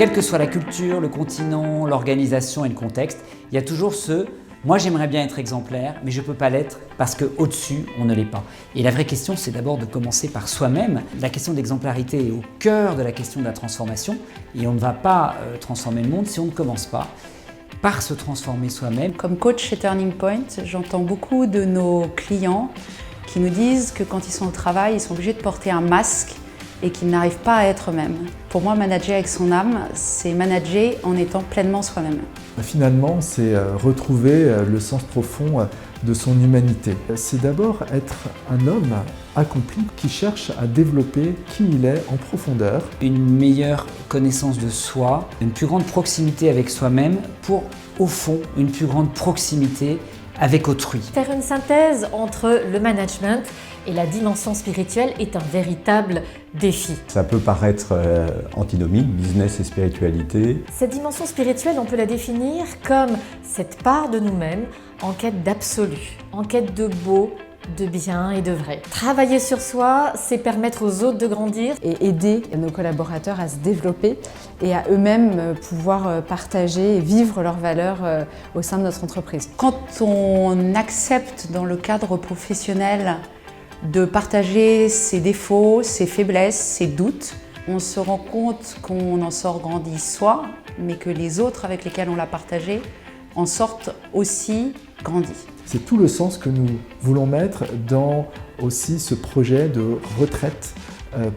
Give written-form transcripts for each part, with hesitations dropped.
Quelle que soit la culture, le continent, l'organisation et le contexte, il y a toujours moi j'aimerais bien être exemplaire, mais je ne peux pas l'être parce qu'au-dessus, on ne l'est pas. Et la vraie question, c'est d'abord de commencer par soi-même. La question d'exemplarité est au cœur de la question de la transformation et on ne va pas transformer le monde si on ne commence pas par se transformer soi-même. Comme coach chez Turning Point, j'entends beaucoup de nos clients qui nous disent que quand ils sont au travail, ils sont obligés de porter un masque et qu'ils n'arrivent pas à être eux-mêmes. Pour moi, manager avec son âme, c'est manager en étant pleinement soi-même. Finalement, c'est retrouver le sens profond de son humanité. C'est d'abord être un homme accompli qui cherche à développer qui il est en profondeur. Une meilleure connaissance de soi, une plus grande proximité avec soi-même pour, au fond, une plus grande proximité avec autrui. Faire une synthèse entre le management et la dimension spirituelle est un véritable défi. Ça peut paraître antinomique, business et spiritualité. Cette dimension spirituelle, on peut la définir comme cette part de nous-mêmes en quête d'absolu, en quête de beau, de bien et de vrai. Travailler sur soi, c'est permettre aux autres de grandir. Et aider nos collaborateurs à se développer et à eux-mêmes pouvoir partager et vivre leurs valeurs au sein de notre entreprise. Quand on accepte dans le cadre professionnel de partager ses défauts, ses faiblesses, ses doutes, on se rend compte qu'on en sort grandi soi, mais que les autres avec lesquels on l'a partagé en sortent aussi grandis. C'est tout le sens que nous voulons mettre dans aussi ce projet de retraite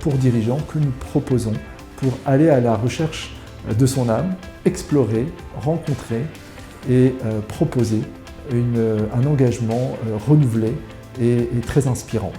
pour dirigeants que nous proposons pour aller à la recherche de son âme, explorer, rencontrer et proposer un engagement renouvelé et très inspirant.